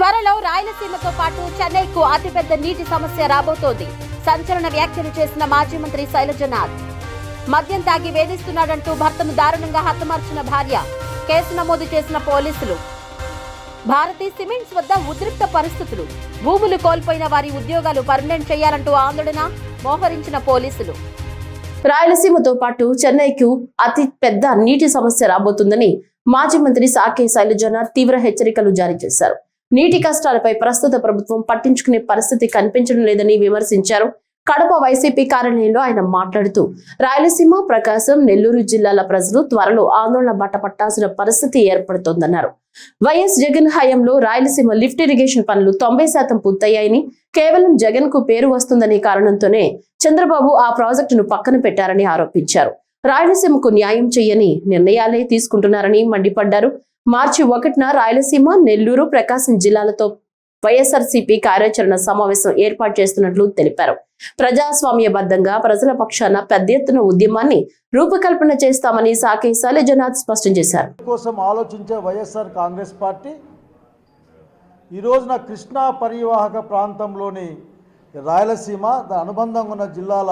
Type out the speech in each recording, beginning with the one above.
త్వరలో రాయలసీమతో పాటు చెన్నైకు అతిపెద్ద నీటి సమస్య రాబోతోంది. సంచలన వ్యాఖ్యలు చేసిన మాజీ మంత్రి శైలజనాథ్. మద్యం తాగి వేధిస్తున్నాడంటూ భర్తను దారుణంగా హతమార్చిన భార్య. కేసు నమోదు చేసిన పోలీసులు. భారతీ సిమెంట్స్ వద్ద ఉద్రిక్త పరిస్థితులు. భూములు కోల్పోయిన వారి ఉద్యోగాలు పర్మనెంట్ చేయాలంటూ ఆందోళన. మోహరించిన పోలీసులు. రాయలసీమతో పాటు చెన్నైకు అతి పెద్ద నీటి సమస్య రాబోతుందని మాజీ మంత్రి సాకే శైలజనాథ్ తీవ్ర హెచ్చరికలు జారీ చేశారు. నీటి కష్టాలపై ప్రస్తుత ప్రభుత్వం పట్టించుకునే పరిస్థితి కనిపించడం లేదని విమర్శించారు. కడప వైసీపీ కార్యాలయంలో ఆయన మాట్లాడుతూ రాయలసీమ, ప్రకాశం, నెల్లూరు జిల్లాల ప్రజలు త్వరలో ఆందోళన బాట పట్టాల్సిన పరిస్థితి ఏర్పడుతోందన్నారు. వైఎస్ జగన్ హయాంలో రాయలసీమ లిఫ్ట్ ఇరిగేషన్ పనులు 90% పూర్తయ్యాయని, కేవలం జగన్ కు పేరు వస్తుందనే కారణంతోనే చంద్రబాబు ఆ ప్రాజెక్టును పక్కన పెట్టారని ఆరోపించారు. రాయలసీమకు న్యాయం చేయని నిర్ణయాలే తీసుకుంటున్నారని మండిపడ్డారు. మార్చి 1న రాయలసీమ, నెల్లూరు, ప్రకాశం జిల్లాలతో వైఎస్ఆర్సీపీ కార్యాచరణ సమావేశం ఏర్పాటు చేస్తున్నట్లు తెలిపారు. ప్రజాస్వామ్యబద్ధంగా ప్రజల పక్షాన పెద్ద ఎత్తున ఉద్యమాన్ని రూపకల్పన చేస్తామని సాకే శైలజనాథ్ స్పష్టం చేశారు. కోసం ఆలోచించే వైఎస్ఆర్ కాంగ్రెస్ పార్టీ ఈ రోజున కృష్ణా పరివాహక ప్రాంతంలోని రాయలసీమ, దాని అనుబంధంగా ఉన్న జిల్లాల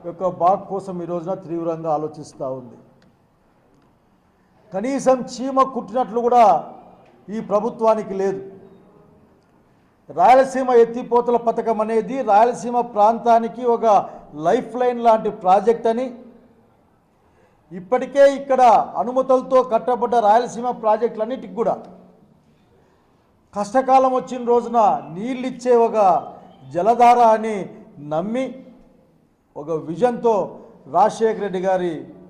యొక్క బాగు కోసం ఈ రోజున తీవ్రంగా ఆలోచిస్తూ ఉంది. కనీసం చీమ కుట్టినట్లు కూడా ఈ ప్రభుత్వానికి లేదు. రాయలసీమ ఎత్తిపోతల పథకం అనేది రాయలసీమ ప్రాంతానికి ఒక లైఫ్ లైన్ లాంటి ప్రాజెక్ట్ అని, ఇప్పటికే ఇక్కడ అనుమతులతో కట్టబడ్డ రాయలసీమ ప్రాజెక్టులన్నిటికి కూడా కష్టకాలం వచ్చిన రోజున నీళ్ళిచ్చే ఒక జలధార అని నమ్మి ఒక విజన్తో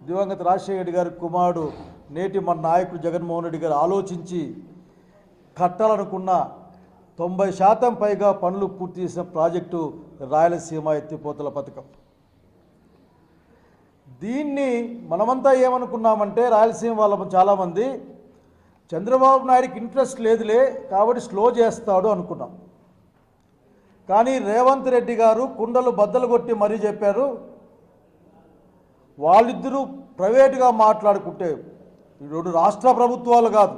దివంగత రాజశేఖర రెడ్డి గారి కుమారుడు నేటి మన నాయకుడు జగన్మోహన్ రెడ్డి గారు ఆలోచించి కట్టాలనుకున్న 90% పైగా పనులు పూర్తి చేసిన ప్రాజెక్టు రాయలసీమ ఎత్తిపోతల పథకం. దీన్ని మనమంతా ఏమనుకున్నామంటే, రాయలసీమ వాళ్ళ చాలామంది చంద్రబాబు నాయుడికి ఇంట్రెస్ట్ లేదులే కాబట్టి స్లో చేస్తాడు అనుకున్నాం. కానీ రేవంత్ రెడ్డి గారు కుండలు బద్దలు కొట్టి మరీ చెప్పారు, వాళ్ళిద్దరూ ప్రైవేటుగా మాట్లాడుకుంటే, రెండు రాష్ట్ర ప్రభుత్వాలు కాదు,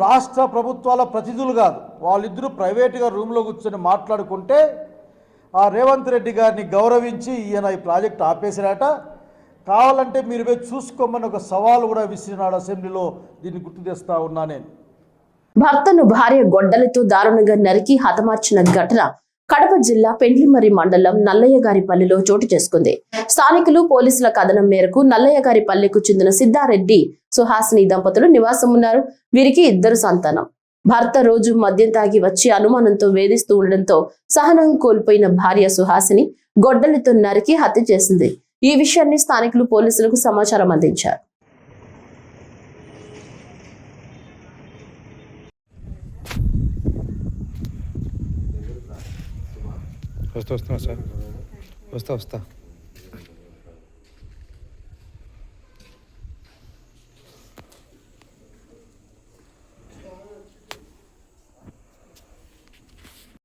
రాష్ట్ర ప్రభుత్వాల ప్రతినిధులు కాదు, వాళ్ళిద్దరూ ప్రైవేటుగా రూమ్లో కూర్చొని మాట్లాడుకుంటే ఆ రేవంత్ రెడ్డి గారిని గౌరవించి ఈయన ఈ ప్రాజెక్ట్ ఆపేసిరాట. కావాలంటే మీరు పోయి చూసుకోమని ఒక సవాలు కూడా విసిరినాడు అసెంబ్లీలో. దీన్ని గుర్తు చేస్తా ఉన్నా నేను. భర్తను భార్య గొడ్డలితో దారుణంగా నరికి హతమార్చిన ఘటన కడప జిల్లా పెండ్లిమర్రి మండలం నల్లయ్యగారిపల్లిలో చోటు చేసుకుంది. స్థానికులు, పోలీసుల కథనం మేరకు నల్లయ్యగారిపల్లికు చెందిన సిద్ధారెడ్డి, సుహాసిని దంపతులు నివాసం ఉన్నారు. వీరికి 2 సంతానం. భర్త రోజు మద్యం తాగి వచ్చి అనుమానంతో వేధిస్తూ ఉండడంతో సహనం కోల్పోయిన భార్య సుహాసిని గొడ్డలితో నరికి హత్య చేసింది. ఈ విషయాన్ని స్థానికులు పోలీసులకు సమాచారం అందించారు. వస్తా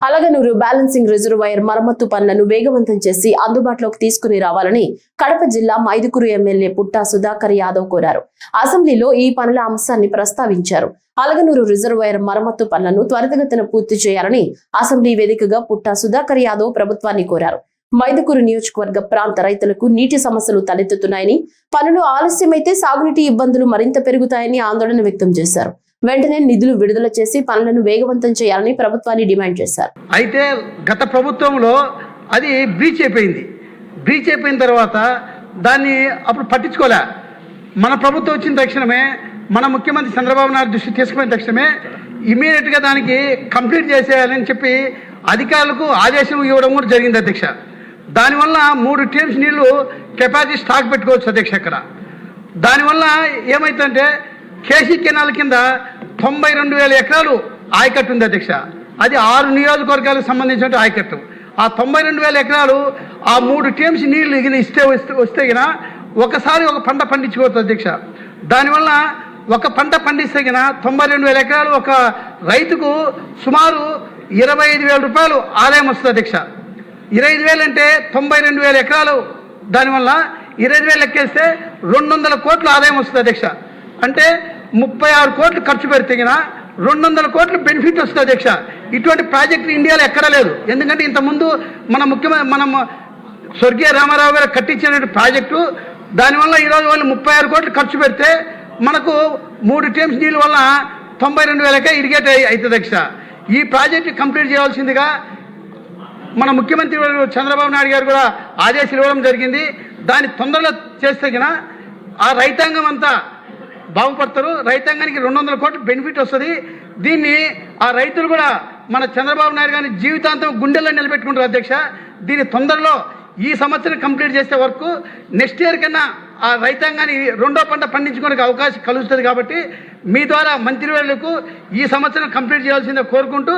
అలగనూరు బ్యాలెన్సింగ్ రిజర్వాయర్ మరమ్మతు పనులను వేగవంతం చేసి అందుబాటులోకి తీసుకుని రావాలని కడప జిల్లా మైదుకూరు ఎమ్మెల్యే పుట్టా సుధాకర్ యాదవ్ కోరారు. అసెంబ్లీలో ఈ పనుల అంశాన్ని ప్రస్తావించారు. అలగనూరు రిజర్వాయర్ మరమ్మతు పనులను త్వరితగతిన పూర్తి చేయాలని అసెంబ్లీ వేదికగా పుట్టా సుధాకర్ యాదవ్ ప్రభుత్వాన్ని కోరారు. మైదుకూరు నియోజకవర్గ ప్రాంత రైతులకు నీటి సమస్యలు తలెత్తుతున్నాయని, పనులు ఆలస్యమైతే సాగునీటి ఇబ్బందులు మరింత పెరుగుతాయని ఆందోళన వ్యక్తం చేశారు. వెంటనే నిధులు విడుదల చేసి పనులను వేగవంతం చేయాలని ప్రభుత్వాన్ని డిమాండ్ చేశారు. అయితే గత ప్రభుత్వంలో అది బ్రీచ్ అయిపోయిన తర్వాత దాన్ని అప్పుడు పట్టించుకోలే. మన ప్రభుత్వం వచ్చిన తక్షణమే, మన ముఖ్యమంత్రి చంద్రబాబు నాయుడు దృష్టి తీసుకున్న తక్షణమే ఇమీడియట్గా దానికి కంప్లీట్ చేసేయాలని చెప్పి అధికారులకు ఆదేశం ఇవ్వడం కూడా జరిగింది అధ్యక్ష. దానివల్ల 3 టీమ్స్ నీళ్లు కెపాసిటీ స్టాక్ పెట్టుకోవచ్చు అధ్యక్ష. అక్కడ దానివల్ల ఏమైతుందంటే కేసీ కెనాల్ కింద 92,000 ఎకరాలు ఆయకట్టు ఉంది అధ్యక్ష. అది 6 నియోజకవర్గాలకు సంబంధించిన ఆయకట్టు. ఆ 92,000 ఎకరాలు ఆ 3 టీమ్స్ నీళ్లు వస్తే ఒకసారి ఒక పంట పండించుకోవచ్చు అధ్యక్ష. దానివల్ల ఒక పంట పండిస్తే 92,000 ఎకరాలు ఒక రైతుకు సుమారు 25,000 రూపాయలు ఆదాయం వస్తుంది అధ్యక్ష. 25,000 అంటే 92,000 ఎకరాలు, దానివల్ల 25,000 లెక్కేస్తే 200 కోట్ల ఆదాయం వస్తుంది అధ్యక్ష. అంటే 36 కోట్లు ఖర్చు పెడితే 200 కోట్ల బెనిఫిట్ వస్తుంది అధ్యక్ష. ఇటువంటి ప్రాజెక్టు ఇండియాలో ఎక్కడా లేదు. ఎందుకంటే ఇంతకుముందు మనం స్వర్గీయ రామారావు గారు కట్టించిన ప్రాజెక్టు, దానివల్ల ఈరోజు వాళ్ళు 36 కోట్లు ఖర్చు పెడితే మనకు 3 టీమ్స్ నీళ్ళ వల్ల 92,000కే ఇరిగేట్ అవుతుంది అధ్యక్ష. ఈ ప్రాజెక్టు కంప్లీట్ చేయాల్సిందిగా మన ముఖ్యమంత్రి చంద్రబాబు నాయుడు గారు కూడా ఆదేశాలు ఇవ్వడం జరిగింది. దాన్ని తొందరలో చేస్తే గిన ఆ రైతాంగం అంతా బాగుపడతారు. రైతాంగానికి 200 కోట్ల బెనిఫిట్ వస్తుంది. దీన్ని ఆ రైతులు కూడా మన చంద్రబాబు నాయుడు గారిని జీవితాంతం గుండెల్లో నిలబెట్టుకుంటారు అధ్యక్ష. దీన్ని తొందరలో ఈ సంవత్సరం కంప్లీట్ చేసే వరకు నెక్స్ట్ ఇయర్ కన్నా ఆ రైతాంగాన్ని రెండో పంట పండించుకోవడానికి అవకాశం కలుగుతుంది. కాబట్టి మీ ద్వారా మంత్రివర్యులకు ఈ సంవత్సరం కంప్లీట్ చేయాల్సిందే కోరుకుంటూ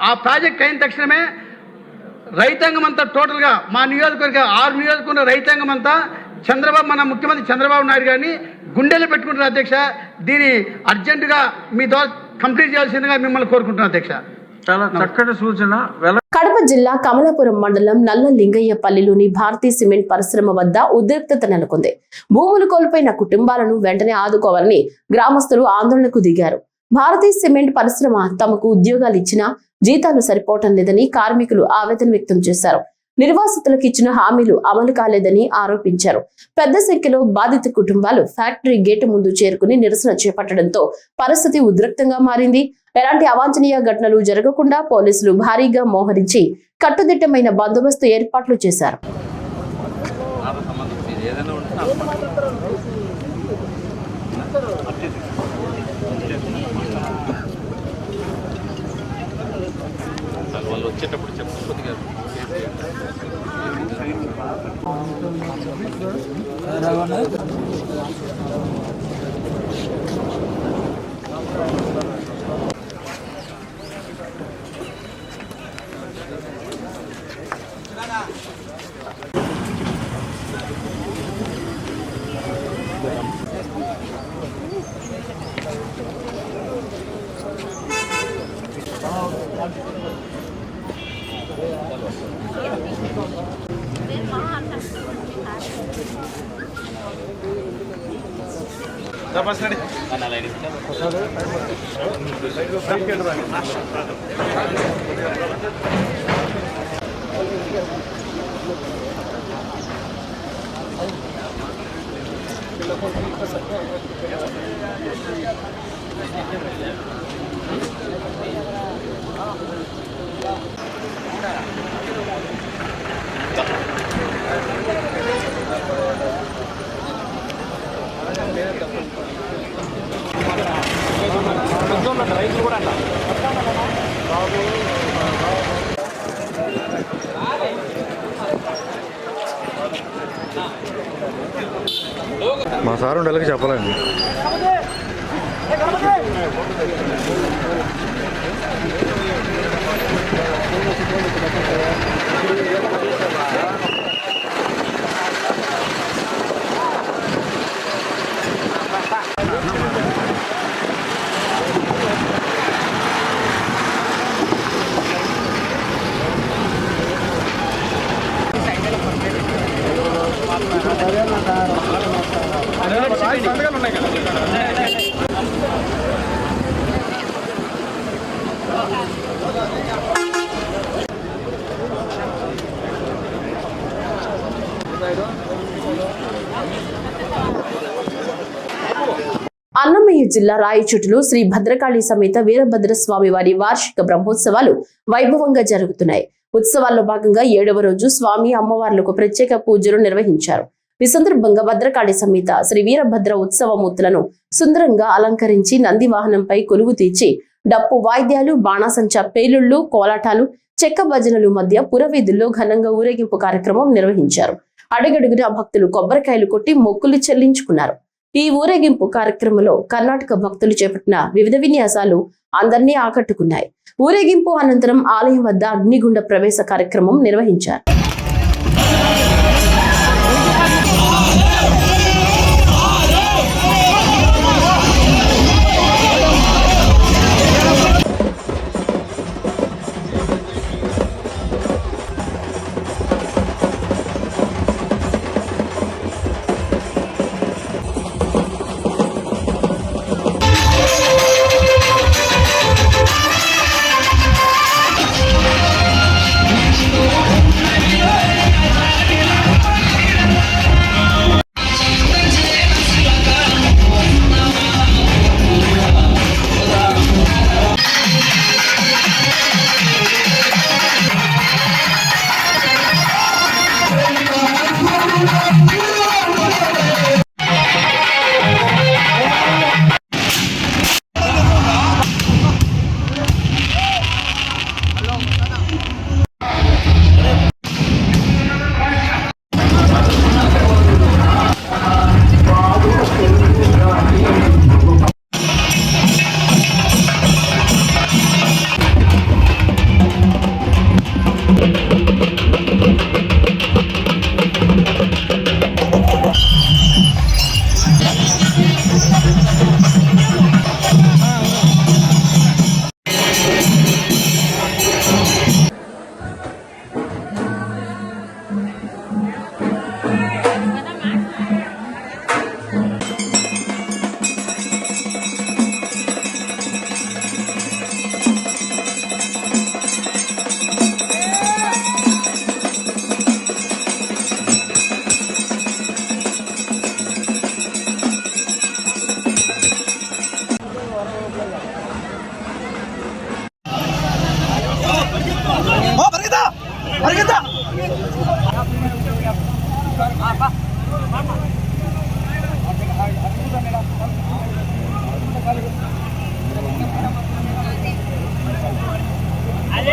ఆ ప్రాజెక్ట్ అయిన తక్షణమే రైతాంగం అంతా టోటల్గా మా నియోజకవర్గ 6 నియోజకవర్గ రైతాంగం అంతా మన ముఖ్యమంత్రి చంద్రబాబు నాయుడు గారిని గుండెలు పెట్టుకుంటున్నారు అధ్యక్ష. దీన్ని అర్జెంటుగా మీ ద్వారా కంప్లీట్ చేయాల్సిందిగా మిమ్మల్ని కోరుకుంటున్నాను అధ్యక్ష. చాలా చక్కటి సూచన. కడప జిల్లా కమలాపురం మండలం నల్ల లింగయ్యపల్లిలోని భారతీ సిమెంట్ పరిశ్రమ వద్ద ఉద్రిక్తత నెలకొంది. భూములు కోల్పోయిన కుటుంబాలను వెంటనే ఆదుకోవాలని గ్రామస్తులు ఆందోళనకు దిగారు. భారతీ సిమెంట్ పరిశ్రమ తమకు ఉద్యోగాలు ఇచ్చినా జీతాలు సరిపోవటం లేదని కార్మికులు ఆవేదన వ్యక్తం చేశారు. నిర్వాసితులకు ఇచ్చిన హామీలు అమలు కాలేదని ఆరోపించారు. పెద్ద సంఖ్యలో బాధిత కుటుంబాలు ఫ్యాక్టరీ గేటు ముందు చేరుకుని నిరసన చేపట్టడంతో పరిస్థితి ఉద్రిక్తంగా మారింది. ఎలాంటి అవాంఛనీయ ఘటనలు జరగకుండా పోలీసులు భారీగా మోహరించి కట్టుదిట్టమైన బందోబస్తు ఏర్పాట్లు చేశారు. వచ్చేటప్పుడు చెప్పకపోతే మా సార్ ఉండేళ్ళకి చెప్పాలండి. అన్నమయ్య జిల్లా రాయచోటిలో శ్రీ భద్రకాళి సమేత వీరభద్రస్వామి వారి వార్షిక బ్రహ్మోత్సవాలు వైభవంగా జరుగుతున్నాయి. ఉత్సవాల్లో భాగంగా 7వ రోజు స్వామి అమ్మవార్లకు ప్రత్యేక పూజలు నిర్వహించారు. ఈ సందర్భంగా భద్రకాళి సమేత శ్రీ వీరభద్ర ఉత్సవమూర్తులను సుందరంగా అలంకరించి నంది వాహనంపై కొలువు తీర్చి డప్పు వాయిద్యాలు, బాణాసంచా పేలుళ్లు, కోలాటాలు, చెక్క భజనలు మధ్య పురవీధుల్లో ఘనంగా ఊరేగింపు కార్యక్రమం నిర్వహించారు. అడుగడుగున భక్తులు కొబ్బరికాయలు కొట్టి మొక్కులు చెల్లించుకున్నారు. ఈ ఊరేగింపు కార్యక్రమంలో కర్ణాటక భక్తులు చేపట్టిన వివిధ విన్యాసాలు అందరినీ ఆకట్టుకున్నాయి. ఊరేగింపు అనంతరం ఆలయం వద్ద అగ్నిగుండ ప్రవేశ కార్యక్రమం నిర్వహించారు.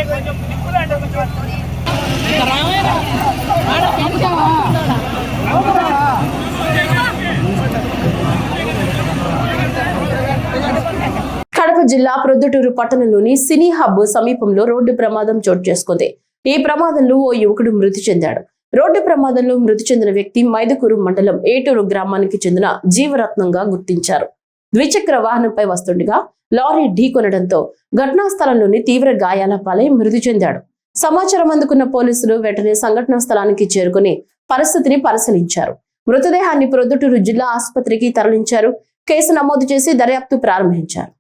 కడప జిల్లా ప్రొద్దుటూరు పట్టణంలోని సినీ హబ్ సమీపంలో రోడ్డు ప్రమాదం చోటు చేసుకుంది. ఈ ప్రమాదంలో ఓ యువకుడు మృతి చెందాడు. రోడ్డు ప్రమాదంలో మృతి చెందిన వ్యక్తి మైదుకూరు మండలం ఏటూరు గ్రామానికి చెందిన జీవరత్నంగా గుర్తించారు. ద్విచక్ర వాహనంపై వస్తుండగా లారీ ఢీకొనడంతో ఘటనా స్థలంలోని తీవ్ర గాయాల పాలై మృతి చెందాడు. సమాచారం అందుకున్న పోలీసులు వెంటనే సంఘటనా స్థలానికి చేరుకుని పరిస్థితిని పరిశీలించారు. మృతదేహాన్ని ప్రొద్దుటూరు జిల్లా ఆసుపత్రికి తరలించారు. కేసు నమోదు చేసి దర్యాప్తు ప్రారంభించారు.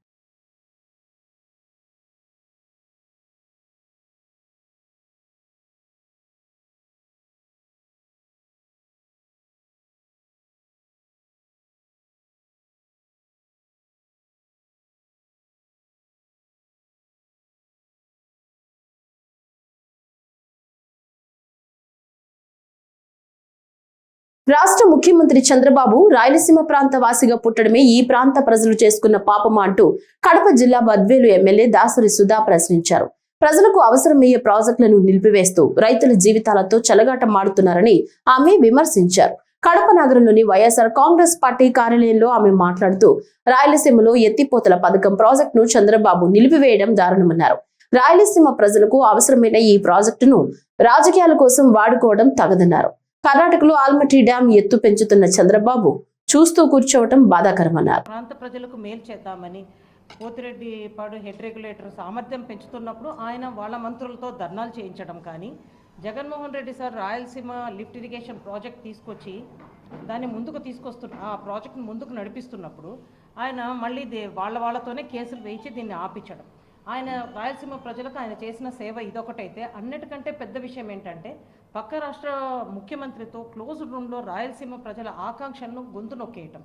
రాష్ట్ర ముఖ్యమంత్రి చంద్రబాబు రాయలసీమ ప్రాంత వాసిగా పుట్టడమే ఈ ప్రాంత ప్రజలు చేసుకున్న పాపమా అంటూ కడప జిల్లా బద్వేలు ఎమ్మెల్యే దాసరి సుధా ప్రశ్నించారు. ప్రజలకు అవసరమయ్యే ప్రాజెక్టులను నిలిపివేస్తూ రైతుల జీవితాలతో చెలగాట మాడుతున్నారని ఆమె విమర్శించారు. కడప నగరంలోని వైఎస్ఆర్ కాంగ్రెస్ పార్టీ కార్యాలయంలో ఆమె మాట్లాడుతూ రాయలసీమలో ఎత్తిపోతల పథకం ప్రాజెక్టును చంద్రబాబు నిలిపివేయడం దారుణమన్నారు. రాయలసీమ ప్రజలకు అవసరమైన ఈ ప్రాజెక్టును రాజకీయాల కోసం వాడుకోవడం తగదన్నారు. కర్ణాటకలో ఆల్మట్టి డ్యాం ఎత్తు పెంచుతున్న చంద్రబాబు చూస్తూ కూర్చోవటం బాధాకరమన్నారు. ప్రాంత ప్రజలకు మేలు చేద్దామని పోతిరెడ్డిపాడు హెడ్ రెగ్యులేటర్ సామర్థ్యం పెంచుతున్నప్పుడు ఆయన వాళ్ళ మంత్రులతో ధర్నాలు చేయించడం కానీ, Jaganmohan Reddy sir Rayalaseema lift irrigation project తీసుకొచ్చి దాన్ని ముందుకు ఆ ప్రాజెక్ట్ని ముందుకు నడిపిస్తున్నప్పుడు ఆయన మళ్ళీ వాళ్ళతోనే కేసులు వేయించి దీన్ని ఆపించడం. ఆయన రాయలసీమ ప్రజలకు ఆయన చేసిన సేవ ఇదొకటైతే, అన్నిటికంటే పెద్ద విషయం ఏంటంటే పక్క రాష్ట్ర ముఖ్యమంత్రితో క్లోజ్డ్ రూమ్లో రాయలసీమ ప్రజల ఆకాంక్షలను గొంతు నొక్కేయటం.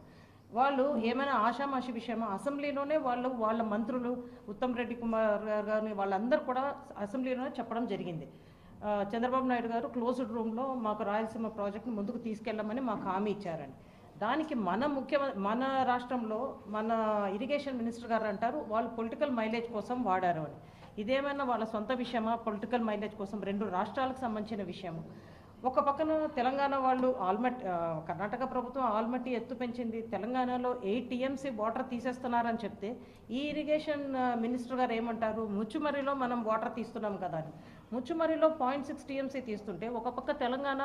వాళ్ళు ఏమైనా ఆషామాషి విషయమా, అసెంబ్లీలోనే వాళ్ళ మంత్రులు ఉత్తమ్ రెడ్డి కుమార్ గారిని వాళ్ళందరూ కూడా అసెంబ్లీలోనే చెప్పడం జరిగింది. చంద్రబాబు నాయుడు గారు క్లోజ్డ్ రూమ్లో మాకు రాయలసీమ ప్రాజెక్ట్ని ముందుకు తీసుకెళ్ళమని మాకు హామీ ఇచ్చారని. దానికి మన రాష్ట్రంలో మన ఇరిగేషన్ మినిస్టర్ గారు అంటారు వాళ్ళు పొలిటికల్ మైలేజ్ కోసం వాడారు అని. ఇదేమైనా వాళ్ళ సొంత విషయమా? పొలిటికల్ మైలేజ్ కోసం 2 రాష్ట్రాలకు సంబంధించిన విషయము. ఒక పక్కన తెలంగాణ వాళ్ళు కర్ణాటక ప్రభుత్వం ఆల్మట్టి ఎత్తు పెంచింది, తెలంగాణలో 8 TMC వాటర్ తీసేస్తున్నారని చెప్తే ఈ ఇరిగేషన్ మినిస్టర్ గారు ఏమంటారు, ముచ్చుమరిలో మనం వాటర్ తీస్తున్నాం కదా అని. ముచ్చుమరిలో 0.6 TMC తీస్తుంటే ఒక పక్క తెలంగాణ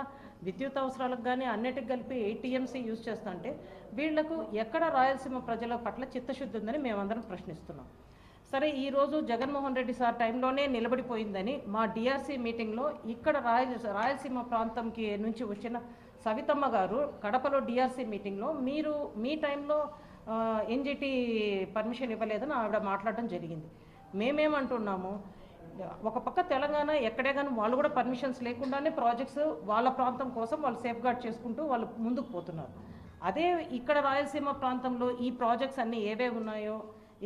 విద్యుత్ అవసరాలకు కానీ అన్నిటికి కలిపి 8 TMC యూజ్ చేస్తుంటే వీళ్లకు ఎక్కడ రాయలసీమ ప్రజల పట్ల చిత్తశుద్ధి ఉందని మేమందరం ప్రశ్నిస్తున్నాం. సరే, ఈరోజు జగన్మోహన్ రెడ్డి సార్ టైంలోనే నిలబడిపోయిందని మా డిఆర్సీ మీటింగ్లో ఇక్కడ రాయలసీమ ప్రాంతంకి నుంచి వచ్చిన సవితమ్మ గారు కడపలో డిఆర్సీ మీటింగ్లో మీరు మీ టైంలో ఎన్జిటి పర్మిషన్ ఇవ్వలేదని ఆవిడ మాట్లాడడం జరిగింది. మేమేమంటున్నాము, ఒక పక్క తెలంగాణ ఎక్కడే కానీ వాళ్ళు కూడా పర్మిషన్స్ లేకుండానే ప్రాజెక్ట్స్ వాళ్ళ ప్రాంతం కోసం వాళ్ళు సేఫ్ గార్డ్ చేసుకుంటూ వాళ్ళు ముందుకు పోతున్నారు. అదే ఇక్కడ రాయలసీమ ప్రాంతంలో ఈ ప్రాజెక్ట్స్ అన్నీ ఏవే ఉన్నాయో,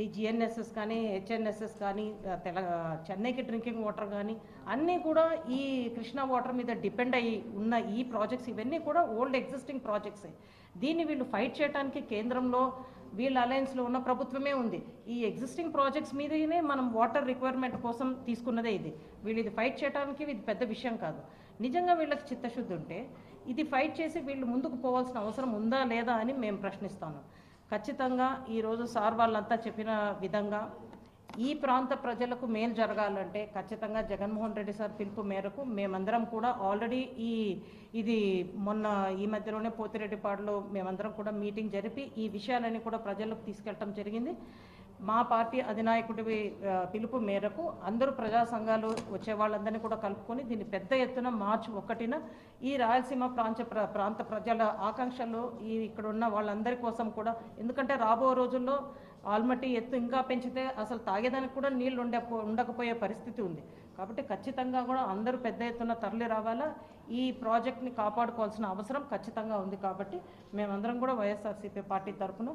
ఈ GNSS కానీ HNSS కానీ చెన్నైకి డ్రింకింగ్ వాటర్ కానీ అన్నీ కూడా ఈ కృష్ణా వాటర్ మీద డిపెండ్ అయ్యి ఉన్న ఈ ప్రాజెక్ట్స్ ఇవన్నీ కూడా ఓల్డ్ ఎగ్జిస్టింగ్ ప్రాజెక్ట్సే. దీన్ని వీళ్ళు ఫైట్ చేయడానికి కేంద్రంలో వీళ్ళ అలయన్స్లో ఉన్న ప్రభుత్వమే ఉంది. ఈ ఎగ్జిస్టింగ్ ప్రాజెక్ట్స్ మీదనే మనం వాటర్ రిక్వైర్మెంట్ కోసం తీసుకున్నదే ఇది. వీళ్ళు ఇది ఫైట్ చేయడానికి ఇది పెద్ద విషయం కాదు. నిజంగా వీళ్ళకి చిత్తశుద్ధి ఉంటే ఇది ఫైట్ చేసి వీళ్ళు ముందుకు పోవాల్సిన అవసరం ఉందా లేదా అని మేము ప్రశ్నిస్తాను. ఖచ్చితంగా ఈరోజు సార్ వాళ్ళంతా చెప్పిన విధంగా ఈ ప్రాంత ప్రజలకు మేలు జరగాలంటే ఖచ్చితంగా జగన్మోహన్ రెడ్డి సార్ పిలుపు మేరకు మేమందరం కూడా ఆల్రెడీ ఇది మొన్న ఈ మధ్యలోనే పోతిరెడ్డిపాడులో మేమందరం కూడా మీటింగ్ జరిపి ఈ విషయాలన్నీ కూడా ప్రజలకు తీసుకెళ్ళటం జరిగింది. మా పార్టీ అధినాయకుడి పిలుపు మేరకు అందరూ ప్రజా సంఘాలు వచ్చే వాళ్ళందరినీ కూడా కలుపుకొని దీన్ని పెద్ద ఎత్తున మార్చి 1న ఈ రాయలసీమ ప్రాంత ప్రజల ఆకాంక్షలు ఇక్కడ ఉన్న వాళ్ళందరి కోసం కూడా, ఎందుకంటే రాబో రోజుల్లో ఆల్మట్టి ఎత్తు ఇంకా పెంచితే అసలు తాగేదానికి కూడా నీళ్లు ఉండకపోయే పరిస్థితి ఉంది. కాబట్టి ఖచ్చితంగా కూడా అందరూ పెద్ద ఎత్తున తరలి రావాలా, ఈ ప్రాజెక్ట్ని కాపాడుకోవాల్సిన అవసరం ఖచ్చితంగా ఉంది. కాబట్టి మేమందరం కూడా వైఎస్ఆర్సీపీ పార్టీ తరఫున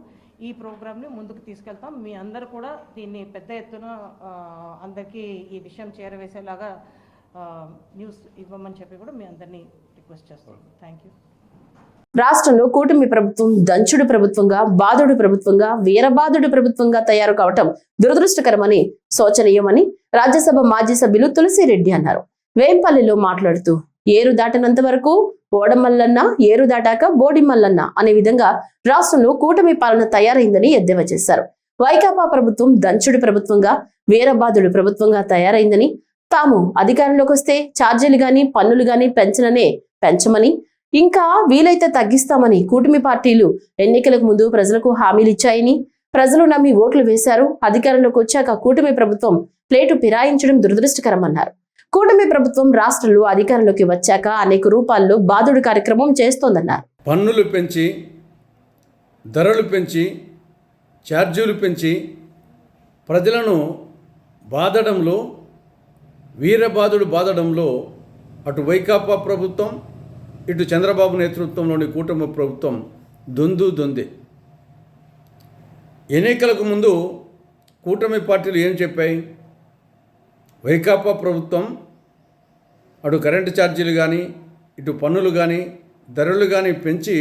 ఈ ప్రోగ్రామ్ని ముందుకు తీసుకెళ్తాం. మీ అందరూ కూడా దీన్ని పెద్ద ఎత్తున అందరికీ ఈ విషయం చేరవేసేలాగా న్యూస్ ఇవ్వమని చెప్పి కూడా మీ అందరినీ రిక్వెస్ట్ చేస్తాం. Thank you. రాష్ట్రంలో కూటమి ప్రభుత్వం దంచుడు ప్రభుత్వంగా, బాధుడు ప్రభుత్వంగా, వీరబాధుడు ప్రభుత్వంగా తయారు కావటం దురదృష్టకరమని, శోచనీయమని రాజ్యసభ మాజీ సభ్యులు తులసిరెడ్డి అన్నారు. వేంపల్లిలో మాట్లాడుతూ ఏరు దాటినంత వరకు ఓడమల్లన్న, ఏరు దాటాక బోడిమల్లన్న అనే విధంగా రాష్ట్రంలో కూటమి పాలన తయారైందని ఎద్దేవా చేశారు. వైకాపా ప్రభుత్వం దంచుడు ప్రభుత్వంగా, వీరబాధుడు ప్రభుత్వంగా తయారైందని, తాము అధికారంలోకి వస్తే ఛార్జీలు గాని పన్నులు గాని పెంచమని, ఇంకా వీలైతే తగ్గిస్తామని కూటమి పార్టీలు ఎన్నికలకు ముందు ప్రజలకు హామీలు ఇచ్చాయని, ప్రజలు నమ్మి ఓట్లు వేశారు. అధికారంలోకి వచ్చాక కూటమి ప్రభుత్వం ప్లేటు ఫిరాయించడం దురదృష్టకరమన్నారు. కూటమి ప్రభుత్వం రాష్ట్రంలో అధికారంలోకి వచ్చాక అనేక రూపాల్లో బాధుడు కార్యక్రమం చేస్తోందన్నారు. పన్నులు పెంచి, ధరలు పెంచి, ఛార్జీలు పెంచి ప్రజలను బాధడంలో, వీరబాధుడు బాధడంలో అటు వైకాపా ప్రభుత్వం, ఇటు చంద్రబాబు నేతృత్వంలోని కూటమి ప్రభుత్వం దొందే. ఎన్నికలకు ముందు కూటమి పార్టీలు ఏం చెప్పాయి? వైకాపా ప్రభుత్వం అటు కరెంటు ఛార్జీలు కానీ, ఇటు పన్నులు కానీ, ధరలు కానీ పెంచి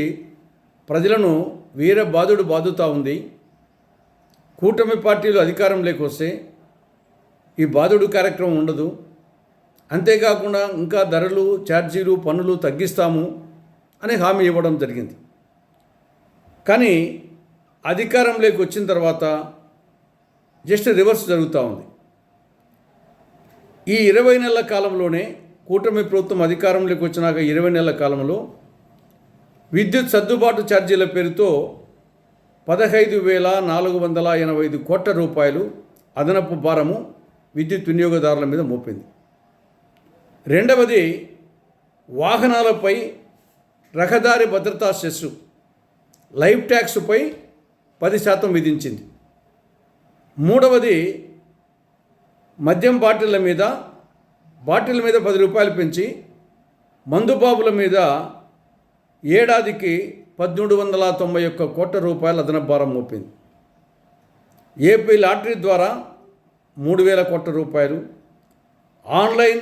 ప్రజలను వీరబాధుడు బాదుతూ ఉంది. కూటమి పార్టీలు అధికారంలోకి వస్తే ఈ బాధుడు కార్యక్రమం ఉండదు. అంతేకాకుండా ఇంకా ధరలు, ఛార్జీలు, పన్నులు తగ్గిస్తాము అని హామీ ఇవ్వడం జరిగింది. కానీ అధికారంలోకి వచ్చిన తర్వాత జస్ట్ రివర్స్ జరుగుతూ ఉంది. ఈ 20 నెలల కాలంలోనే, కూటమి ప్రభుత్వం అధికారంలోకి వచ్చినాక 20 నెలల కాలంలో విద్యుత్ సర్దుబాటు ఛార్జీల పేరుతో 15,485 కోట్ల రూపాయలు అదనపు భారము విద్యుత్ వినియోగదారుల మీద మోపింది. రెండవది, వాహనాలపై రహదారి భద్రతా సెస్సు, లైఫ్ ట్యాక్స్పై 10% విధించింది. మూడవది, మద్యం బాటిళ్ళ మీద 10 రూపాయలు పెంచి మందుబాబుల మీద ఏడాదికి 1,391 కోట్ల రూపాయల అదనపు భారం మోపింది. ఏపీ లాటరీ ద్వారా 3,000 కోట్ల రూపాయలు, ఆన్లైన్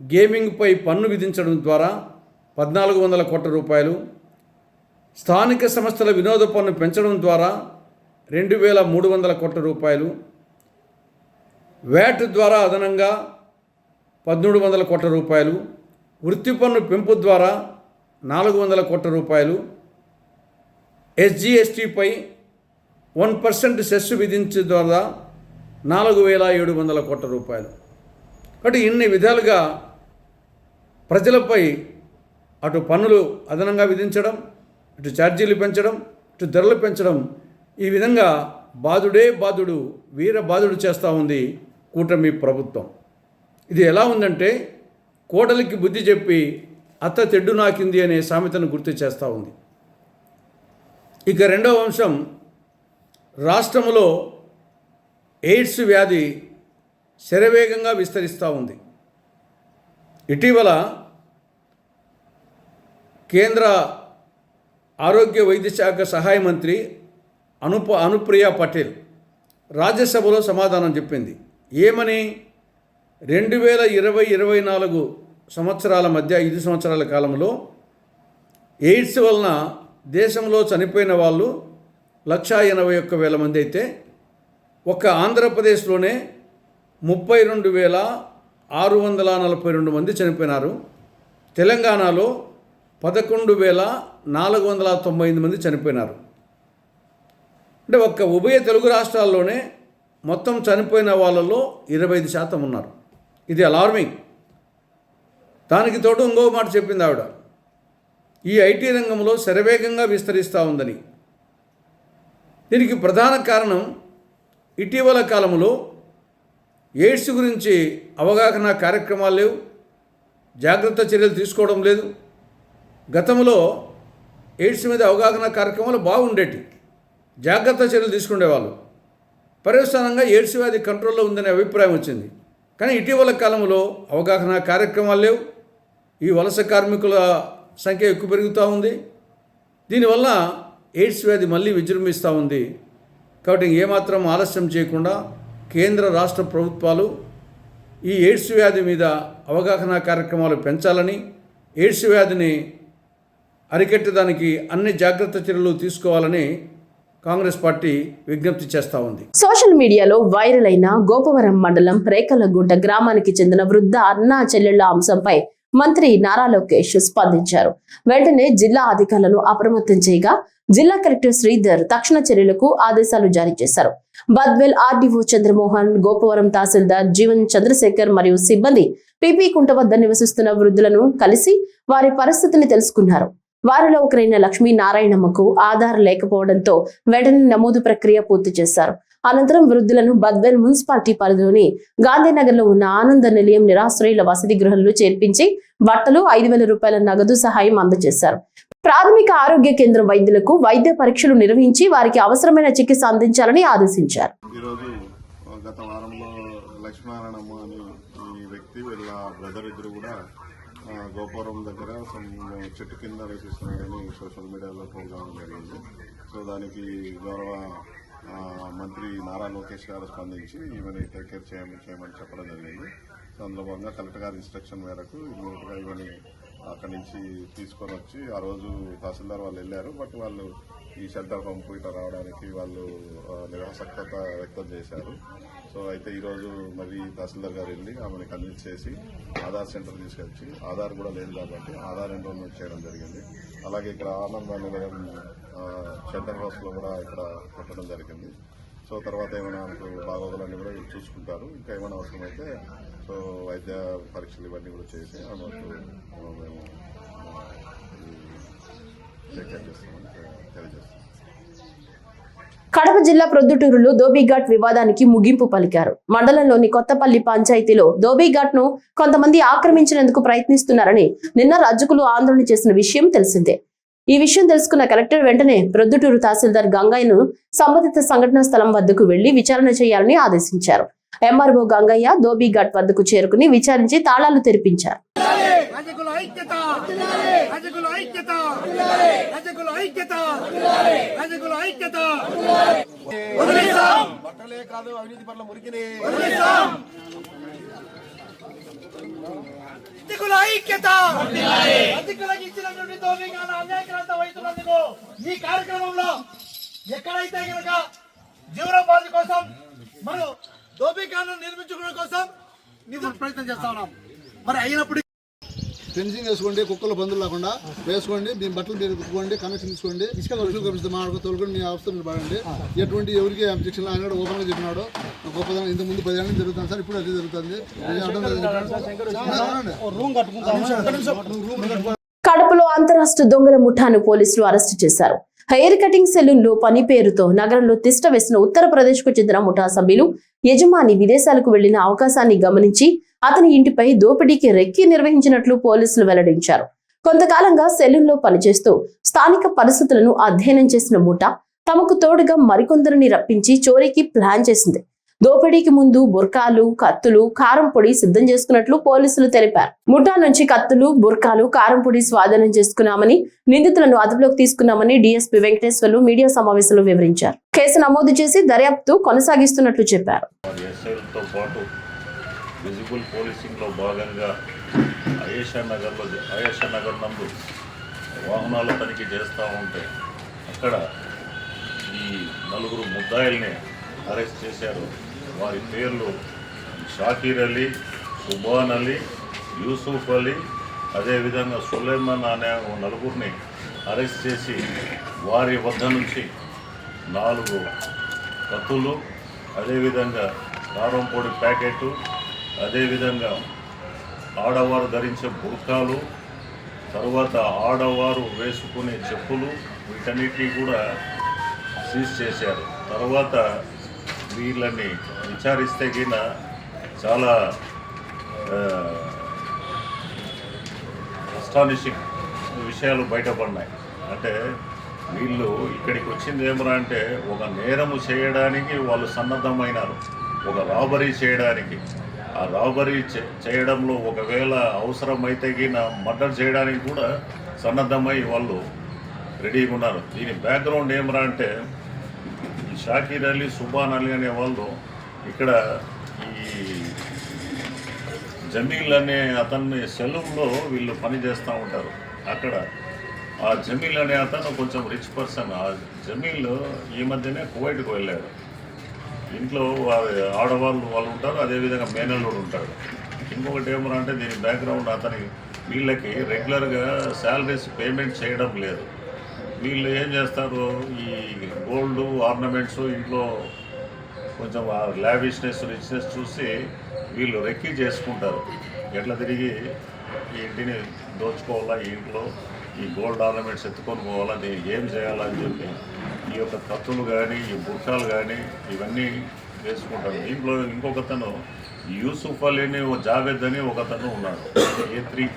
గేమింగ్పై పన్ను విధించడం ద్వారా 1,400 కోట్ల రూపాయలు, స్థానిక సంస్థల వినోద పన్ను పెంచడం ద్వారా 2,300 కోట్ల రూపాయలు, వ్యాట్ ద్వారా అదనంగా 1,300 కోట్ల రూపాయలు, వృత్తి పన్ను పెంపు ద్వారా 400 కోట్ల రూపాయలు, SGSTపై 1% సెస్ విధించే ద్వారా 4,700 కోట్ల రూపాయలు. కాబట్టి ఇన్ని విధాలుగా ప్రజలపై అటు పన్నులు అదనంగా విధించడం, ఇటు ఛార్జీలు పెంచడం, ఇటు ధరలు పెంచడం, ఈ విధంగా బాధుడే బాధుడు, వీర బాధుడు చేస్తూ ఉంది కూటమి ప్రభుత్వం. ఇది ఎలా ఉందంటే, కోడలికి బుద్ధి చెప్పి అత్త తెడ్డు నాకింది అనే సామెతను గుర్తు చేస్తూ ఉంది. ఇక రెండవ అంశం, రాష్ట్రంలో ఎయిడ్స్ వ్యాధి శరవేగంగా విస్తరిస్తూ ఉంది. ఇటీవల కేంద్ర ఆరోగ్య వైద్య శాఖ సహాయ మంత్రి అనుప్రియ పటేల్ రాజ్యసభలో సమాధానం చెప్పింది. ఏమని? 2020-24 సంవత్సరాల మధ్య 5 సంవత్సరాల కాలంలో ఎయిడ్స్ వలన దేశంలో చనిపోయిన వాళ్ళు 181,000 మంది అయితే, ఒక్క ఆంధ్రప్రదేశ్లోనే 32,642 మంది చనిపోయినారు. తెలంగాణలో 11,498 మంది చనిపోయినారు. అంటే ఒక్క ఉభయ తెలుగు రాష్ట్రాల్లోనే మొత్తం చనిపోయిన వాళ్ళలో 25% ఉన్నారు. ఇది అలార్మింగ్. దానికి తోడు ఇంకో మాట చెప్పింది ఆవిడ, ఈ ఐటీ రంగంలో శరవేగంగా విస్తరిస్తూ ఉందని. దీనికి ప్రధాన కారణం, ఇటీవల కాలంలో ఎయిడ్స్ గురించి అవగాహన కార్యక్రమాలు లేవు, జాగ్రత్త చర్యలు తీసుకోవడం లేదు. గతంలో ఎయిడ్స్ మీద అవగాహన కార్యక్రమాలు బాగుండేటి, జాగ్రత్త చర్యలు తీసుకునేవాళ్ళు. పర్యవసానంగా ఎయిడ్స్ వ్యాధి కంట్రోల్లో ఉందనే అభిప్రాయం వచ్చింది. కానీ ఇటీవల కాలంలో అవగాహన కార్యక్రమాలు లేవు, ఈ వలస కార్మికుల సంఖ్య ఎక్కువ పెరుగుతూ ఉంది. దీనివల్ల ఎయిడ్స్ వ్యాధి మళ్ళీ విజృంభిస్తూ ఉంది. కాబట్టి ఏమాత్రం ఆలస్యం చేయకుండా కేంద్ర రాష్ట్ర ప్రభుత్వాలు ఈ ఎయిడ్స్ వ్యాధి మీద అవగాహన కార్యక్రమాలు పెంచాలని, ఎయిడ్స్ వ్యాధిని అరికెట్టడానికి అన్ని జాగ్రత్త చర్యలు తీసుకోవాలని కాంగ్రెస్ పార్టీ విజ్ఞప్తి చేస్తూ ఉంది. సోషల్ మీడియాలో వైరల్ అయిన గోపవరం మండలం రేకలగుంట గ్రామానికి చెందిన వృద్ధ అన్నా చెల్లెళ్ల అంశంపై మంత్రి నారా లోకేష్ స్పందించారు. వెంటనే జిల్లా అధికారులను అప్రమత్తం చేయగా జిల్లా కలెక్టర్ శ్రీధర్ తక్షణ చర్యలకు ఆదేశాలు జారీ చేశారు. బద్వేల్ ఆర్డీఓ చంద్రమోహన్, గోపవరం తహసీల్దార్ జీవన్ చంద్రశేఖర్ మరియు సిబ్బంది పీపీ కుంట వద్ద నివసిస్తున్న వృద్ధులను కలిసి వారి పరిస్థితిని తెలుసుకున్నారు. వారిలో ఒకరైన లక్ష్మీనారాయణమ్మకు ఆధార్ లేకపోవడంతో వెంటనే నమోదు ప్రక్రియ పూర్తి చేశారు. అనంతరం వృద్ధులను బద్వేల్ మున్సిపాలిటీ పరిధిలోని గాంధీనగర్ లో ఉన్న ఆనంద నిలయం నిరాశ్రయుల వసతి గృహంలో చేర్పించి బట్టలు 5,000 రూపాయల నగదు సహాయం అందజేశారు. ప్రాథమిక ఆరోగ్య కేంద్రం వైద్యులకు వైద్య పరీక్షలు నిర్వహించి వారికి అవసరమైన చికిత్స అందించాలని ఆదేశించారు. ఈరోజు గత వారంలో లక్ష్మీనారాయణమ్మ అని ఈ వ్యక్తి వీళ్ళ బ్రదర్ ఇద్దరు కూడా గోపురం దగ్గర చెట్టు కింద వేసిస్తున్నారని సోషల్ మీడియాలో పోల్ కావడం జరిగింది. సో దానికి గౌరవ మంత్రి నారా లోకేష్ గారు స్పందించి ఈమెని టేక్ కేర్ చేయమని చెప్పడం జరిగింది. సో అందులో భాగంగా కలెక్టర్ గారి ఇన్స్ట్రక్షన్ మేరకు ఇమీడియట్గా ఈమెని అక్కడి నుంచి తీసుకొని వచ్చి ఆ రోజు తహసీల్దార్ వాళ్ళు వెళ్ళారు. బట్ వాళ్ళు ఈ షెల్టర్ పంపు ఇట్లా రావడానికి వాళ్ళు నిరాసక్తత వ్యక్తం చేశారు. సో అయితే ఈరోజు మరి తహసీల్దార్ గారు వెళ్ళి ఆమెను కన్విన్స్ చేసి ఆధార్ సెంటర్ తీసుకొచ్చి ఆధార్ కూడా లేదు కాబట్టి ఆధార్ ఎన్రోల్మెంట్ చేయడం జరిగింది. అలాగే ఇక్కడ ఆనంద నిలయం షెల్టర్ హౌస్లో కూడా ఇక్కడ పెట్టడం జరిగింది. సో తర్వాత ఏమైనా మనకు బాగోగులన్నీ కూడా వీళ్ళు చూసుకుంటారు. ఇంకా ఏమైనా అవసరమైతే సో వైద్య పరీక్షలు ఇవన్నీ కూడా చేసి ఆమెకు మేము టేక్ కేర్ చేస్తామని తెలియజేస్తాం. కడప జిల్లా ప్రొద్దుటూరులో ధోబీఘాట్ వివాదానికి ముగింపు పలికారు. మండలంలోని కొత్తపల్లి పంచాయతీలో ధోబీఘాట్ ను కొంతమంది ఆక్రమించినందుకు ప్రయత్నిస్తున్నారని నిన్న రజకులు ఆందోళన చేసిన విషయం తెలిసిందే. ఈ విషయం తెలుసుకున్న కలెక్టర్ వెంటనే ప్రొద్దుటూరు తహసీల్దార్ గంగయ్యను సంబంధిత సంఘటనా స్థలం వద్దకు వెళ్లి విచారణ చేయాలని ఆదేశించారు. ఎంఆర్ఓ గంగయ్య ధోబీఘాట్ వద్దకు చేరుకుని విచారించి తాళాలు తెరిపించారు. ఈ కార్యక్రమంలో ఎక్కడైతే కనుక జీవనోపాధి కోసం మనం ధోబీఘాట్ను నిర్మించుకోవడం కోసం నిధులు ప్రయత్నం చేస్తా ఉన్నాం. మరి అయినప్పుడు ఫెన్సింగ్ వేసుకోండి, కుక్కలు బందులు లేకుండా వేసుకోండి, మీ బట్టలు మీరు కుట్టుకోండి, కనెక్షన్ తీసుకోండి, ఇసుక కమిషన్ మాట్లాడుకో తోలుకొని మీ అవస్థ మీరు పడండి. ఎటువంటి ఎవరికి అబ్జెక్షన్ ఆయన ఓపెన్గా చెప్పినాడు. గొప్పదనం ఇంత ముందు 10 ఏళ్ళ జరుగుతుంది సార్, ఇప్పుడు అది జరుగుతుంది. కడపలో అంతరాష్ట్ర దొంగల ముఠాను పోలీసులు అరెస్టు చేశారు. హెయిర్ కటింగ్ సెలూన్ లో పని పేరుతో నగరంలో తిష్ట వేసిన ఉత్తరప్రదేశ్ కు చెందిన ముఠా సభ్యులు యజమాని విదేశాలకు వెళ్లిన అవకాశాన్ని గమనించి అతని ఇంటిపై దోపిడీకి రెక్కి నిర్వహించినట్లు పోలీసులు వెల్లడించారు. కొంతకాలంగా సెలూన్ లో పనిచేస్తూ స్థానిక పరిస్థితులను అధ్యయనం చేసిన ముఠా తమకు తోడుగా మరికొందరిని రప్పించి చోరీకి ప్లాన్ చేసింది. దోపిడీకి ముందు బుర్కాలు, కత్తులు, కారం పొడి సిద్ధం చేసుకున్నట్లు పోలీసులు తెలిపారు. ముఠా నుంచి కత్తులు, బుర్కాలు, కారం పొడి స్వాధీనం చేసుకున్నామని, నిందితులను అదుపులోకి తీసుకున్నామని డీఎస్పీ వెంకటేశ్వర్లు మీడియా సమావేశంలో వివరించారు. కేసు నమోదు చేసి దర్యాప్తు కొనసాగిస్తున్నట్లు చెప్పారు. విజిబుల్ పోలీసింగ్లో భాగంగా అయేషా నగర్ నందు వాహనాల తనిఖీ చేస్తూ ఉంటే అక్కడ ఈ 4 ముద్దాయిల్ని అరెస్ట్ చేశారు. వారి పేర్లు షాకీర్ అలీ, సుబాన్ అలీ, యూసుఫ్ అలీ, అదేవిధంగా సులేమాన్ అనే 4 అరెస్ట్ చేసి వారి వద్ద నుంచి 4 కత్తులు, అదేవిధంగా కారం పొడి ప్యాకెట్, అదేవిధంగా ఆడవారు ధరించే బుర్కాలు, తర్వాత ఆడవారు వేసుకునే చెప్పులు, వీటన్నిటినీ కూడా సీజ్ చేశారు. తర్వాత వీళ్ళని విచారిస్తే గిన చాలా అస్టానిషింగ్ విషయాలు బయటపడినాయి. అంటే వీళ్ళు ఇక్కడికి వచ్చింది ఏమరా అంటే ఒక నేరము చేయడానికి వాళ్ళు సన్నద్ధమైనారు, ఒక రాబరీ చేయడానికి. ఆ రాబరీ చేయడంలో ఒకవేళ అవసరమైతే గిన మర్డర్ చేయడానికి కూడా సన్నద్ధమై వాళ్ళు రెడీగా ఉన్నారు. దీని బ్యాక్గ్రౌండ్ ఏమరా అంటే షాకీర్ అలీ, సుబాన్ అలీ అనే వాళ్ళు ఇక్కడ ఈ జమీల్ అనే అతన్ని సెలూన్లో వీళ్ళు పని చేస్తూ ఉంటారు. అక్కడ ఆ జమీల్ అనే అతను కొంచెం రిచ్ పర్సన్. ఆ జమీల్ ఈ మధ్యనే కువైట్కి వెళ్ళాడు. ఇంట్లో ఆడవాళ్ళు వాళ్ళు ఉంటారు, అదేవిధంగా మేనల్లుడు ఉంటాడు. ఇంకొకటి ఏమన్నా దీని బ్యాక్గ్రౌండ్ అతనికి వీళ్ళకి రెగ్యులర్గా శాలరీస్ పేమెంట్ చేయడం లేదు. వీళ్ళు ఏం చేస్తారు, ఈ గోల్డ్ ఆర్నమెంట్స్ ఇంట్లో కొంచెం లావిష్నెస్ రిచ్నెస్ చూసి వీళ్ళు రెక్కీ చేసుకుంటారు. ఎట్లా తిరిగి ఈ ఇంటిని దోచుకోవాలా, ఈ ఇంట్లో ఈ గోల్డ్ ఆర్నమెంట్స్ ఎత్తుకొని పోవాలా, దీనికి ఏం చేయాలని చెప్పి ఈ యొక్క కత్తులు కానీ ఈ బుర్ఖాలు కానీ ఇవన్నీ వేసుకుంటారు. దీంట్లో ఇంకొకతను యూసుఫ్ అలీని జావేద్ అని ఒకతను ఉన్నాడు, A3.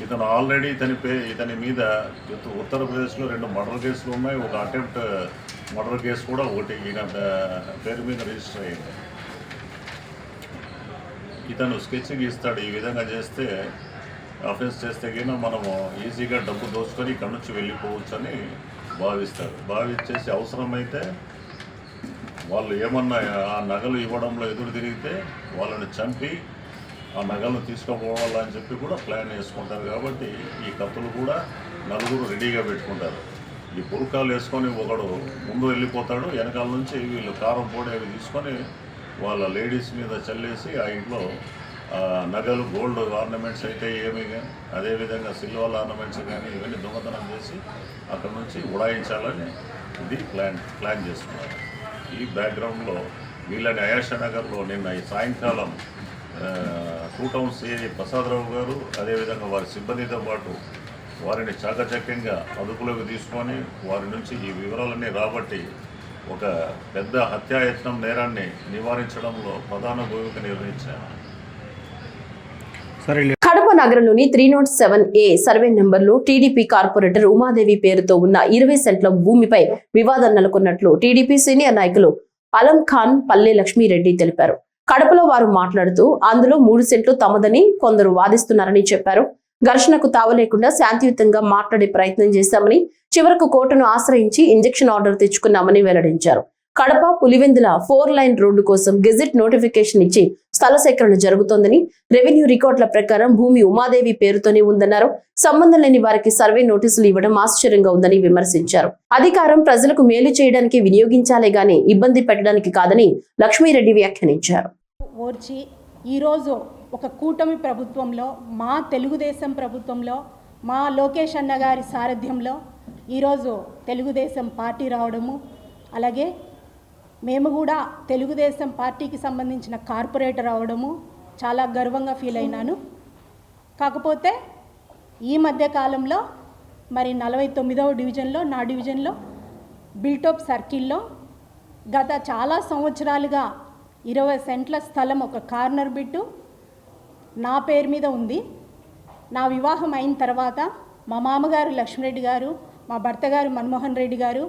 ఇతను ఆల్రెడీ ఇతని మీద ఉత్తరప్రదేశ్లో 2 మర్డర్ కేసులు ఉన్నాయి. ఒక అటెంప్ట్ మర్డర్ కేసు కూడా ఒకటి ఈయన పేరు మీద రిజిస్టర్ అయ్యింది. ఇతను స్కెచ్ గీస్తాడు, ఈ విధంగా చేస్తే అఫెన్స్ చేస్తే కన్నా మనము ఈజీగా డబ్బు దోచుకొని ఇక్కడ నుంచి వెళ్ళిపోవచ్చు అని భావిస్తాడు. భావించేసి అవసరమైతే వాళ్ళు ఏమన్నా ఆ నగలు ఇవ్వడంలో ఎదురు తిరిగితే వాళ్ళని చంపి ఆ నగలను తీసుకుపోవాలని చెప్పి కూడా ప్లాన్ వేసుకుంటారు. కాబట్టి ఈ కత్తులు కూడా నలుగురు రెడీగా పెట్టుకుంటారు. ఈ బుర్కాలు వేసుకొని ఒకడు ముందు వెళ్ళిపోతాడు, వెనకాల నుంచి వీళ్ళు కారం పొడి అవి తీసుకొని వాళ్ళ లేడీస్ మీద చల్లేసి ఆ ఇంట్లో నగలు గోల్డ్ ఆర్నమెంట్స్ అయితే ఏమీ కానీ అదేవిధంగా సిల్వర్ ఆర్నమెంట్స్ కానీ ఇవన్నీ దొంగతనం చేసి అక్కడ నుంచి ఉడాయించాలని ఇది ప్లాన్ చేసుకున్నారు. ఈ బ్యాక్గ్రౌండ్లో వీళ్ళని అయాషనగర్లో నిన్న ఈ సాయంకాలం 2 టౌన్ సిఐ ప్రసాదరావు గారు అదేవిధంగా వారి సిబ్బందితో పాటు వారిని చాకచక్యంగా అదుపులోకి తీసుకొని వారి నుంచి ఈ వివరాలన్నీ రాబట్టి ఒక పెద్ద హత్యాయత్నం నేరాన్ని నివారించడంలో ప్రధాన భూమిక నిర్వహించారు. కడప నగరంలోని 307A సర్వే నెంబర్లో టీడీపీ కార్పొరేటర్ ఉమాదేవి పేరుతో ఉన్న 20 సెంట్ల భూమిపై వివాదం నెలకొన్నట్లు టీడీపీ సీనియర్ నాయకులు అలం ఖాన్ పల్లె లక్ష్మీరెడ్డి తెలిపారు. కడపలో వారు మాట్లాడుతూ అందులో 3 సెంట్లు తమదని కొందరు వాదిస్తున్నారని చెప్పారు. ఘర్షణకు తావలేకుండా శాంతియుతంగా మాట్లాడే ప్రయత్నం చేశామని, చివరకు కోర్టును ఆశ్రయించి ఇంజెక్షన్ ఆర్డర్ తెచ్చుకున్నామని వెల్లడించారు. కడప పులివెందుల 4 లైన్ రోడ్డు కోసం గెజిట్ నోటిఫికేషన్ ఇచ్చి స్థల సేకరణ జరుగుతోందని, రెవెన్యూ రికార్డుల ప్రకారం భూమి ఉమాదేవి పేరుతోనే ఉందన్నారు. సంబంధం లేని వారికి సర్వే నోటీసులు ఇవ్వడం ఆశ్చర్యంగా ఉందని విమర్శించారు. అధికారం ప్రజలకు మేలు చేయడానికి వినియోగించాలే గాని ఇబ్బంది పెట్టడానికి కాదని లక్ష్మీరెడ్డి వ్యాఖ్యానించారు. ఓర్చి ఈరోజు ఒక కూటమి ప్రభుత్వంలో, మా తెలుగుదేశం ప్రభుత్వంలో, మా లోకేష్ అన్న గారి సారథ్యంలో ఈరోజు తెలుగుదేశం పార్టీ రావడము, అలాగే మేము కూడా తెలుగుదేశం పార్టీకి సంబంధించిన కార్పొరేటర్ అవడము చాలా గర్వంగా ఫీల్ అయినాను. కాకపోతే ఈ మధ్య కాలంలో మరి 49వ డివిజన్లో, నా డివిజన్లో బిల్టప్ సర్కిల్లో గత చాలా సంవత్సరాలుగా 20 సెంట్ల స్థలం ఒక కార్నర్ బిట్టు నా పేరు మీద ఉంది. నా వివాహం అయిన తర్వాత మా మామగారు లక్ష్మీరెడ్డి గారు, మా భర్త గారు మన్మోహన్ రెడ్డి గారు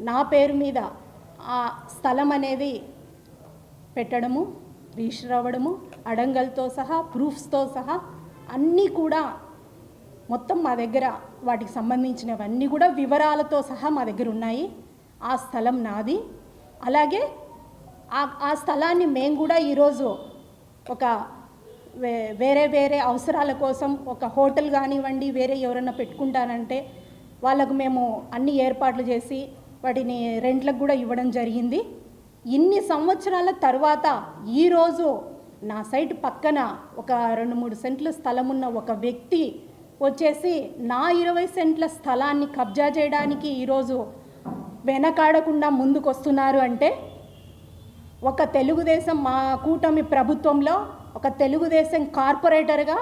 నా పేరు మీద ఆ స్థలం అనేది పెట్టడము, రిజిస్టర్ అవ్వడము, అడంగల్తో సహా ప్రూఫ్స్తో సహా అన్నీ కూడా మొత్తం మా దగ్గర వాటికి సంబంధించినవన్నీ కూడా వివరాలతో సహా మా దగ్గర ఉన్నాయి. ఆ స్థలం నాది. అలాగే ఆ స్థలాన్ని మేము కూడా ఈరోజు ఒక వేరే అవసరాల కోసం ఒక హోటల్ కానివ్వండి, వేరే ఎవరైనా పెట్టుకుంటానంటే వాళ్ళకు మేము అన్ని ఏర్పాట్లు చేసి వాటిని రెంట్లకు కూడా ఇవ్వడం జరిగింది. ఇన్ని సంవత్సరాల తర్వాత ఈరోజు నా సైట్ పక్కన ఒక 2-3 సెంట్ల స్థలం ఉన్న ఒక వ్యక్తి వచ్చేసి నా 20 సెంట్ల స్థలాన్ని కబ్జా చేయడానికి ఈరోజు వెనకాడకుండా ముందుకు వస్తున్నారు అంటే, ఒక తెలుగుదేశం మా కూటమి ప్రభుత్వంలో ఒక తెలుగుదేశం కార్పొరేటర్గా,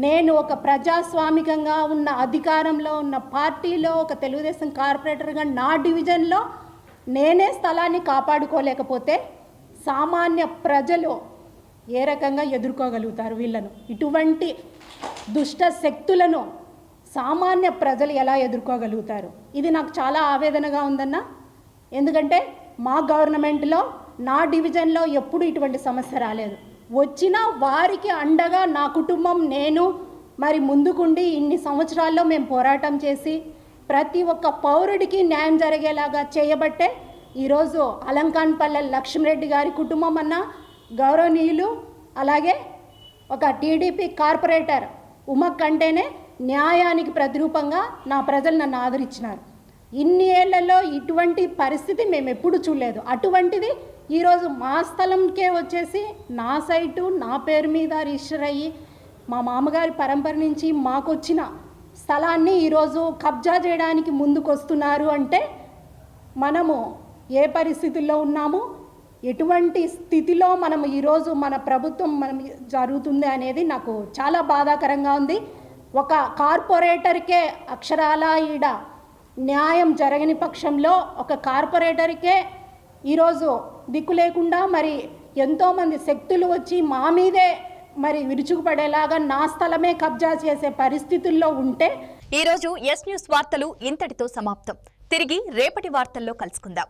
నేను ఒక ప్రజాస్వామికంగా ఉన్న అధికారంలో ఉన్న పార్టీలో ఒక తెలుగుదేశం కార్పొరేటర్గా నా డివిజన్లో నేనే స్థలాన్ని కాపాడుకోలేకపోతే సామాన్య ప్రజలు ఏ రకంగా ఎదుర్కోగలుగుతారు వీళ్ళను? ఇటువంటి దుష్ట శక్తులను సామాన్య ప్రజలు ఎలా ఎదుర్కోగలుగుతారు? ఇది నాకు చాలా ఆవేదనగా ఉందన్న. ఎందుకంటే మా గవర్నమెంట్లో నా డివిజన్లో ఎప్పుడు ఇటువంటి సమస్య రాలేదు. వచ్చినా వారికి అండగా నా కుటుంబం, నేను మరి ముందుకుండి ఇన్ని సంవత్సరాల్లో మేము పోరాటం చేసి ప్రతి ఒక్క పౌరుడికి న్యాయం జరిగేలాగా చేయబట్టే ఈరోజు అలంకాన్పల్లె లక్ష్మీరెడ్డి గారి కుటుంబం అన్న గౌరవనీయులు, అలాగే ఒక టీడీపీ కార్పొరేటర్ ఉమక్ అంటేనే న్యాయానికి ప్రతిరూపంగా నా ప్రజలు నన్ను ఆదరించినారు. ఇన్ని ఏళ్లలో ఇటువంటి పరిస్థితి మేము ఎప్పుడు చూడలేదు. అటువంటిది ఈరోజు మా స్థలంకే వచ్చేసి నా సైటు నా పేరు మీద రిజిస్టర్ అయ్యి మా మామగారి పరంపర నుంచి మాకు వచ్చిన స్థలాన్ని ఈరోజు కబ్జా చేయడానికి ముందుకు వస్తున్నారు అంటే మనము ఏ పరిస్థితుల్లో ఉన్నాము, ఎటువంటి స్థితిలో మనం ఈరోజు మన ప్రభుత్వం మనం జరుగుతుంది అనేది నాకు చాలా బాధాకరంగా ఉంది. ఒక కార్పొరేటర్కే అక్షరాల ఈడ న్యాయం జరగని పక్షంలో ఒక కార్పొరేటర్కే ఈరోజు దిక్కు లేకుండా మరి ఎంతోమంది శక్తులు వచ్చి మా మీదే మరి విరుచుకుపడేలాగా నా స్థలమే కబ్జా చేసే పరిస్థితుల్లో ఉంటే ఈరోజు ఎస్ న్యూస్ వార్తలు ఇంతటితో సమాప్తం. తిరిగి రేపటి వార్తల్లో కలుసుకుందాం.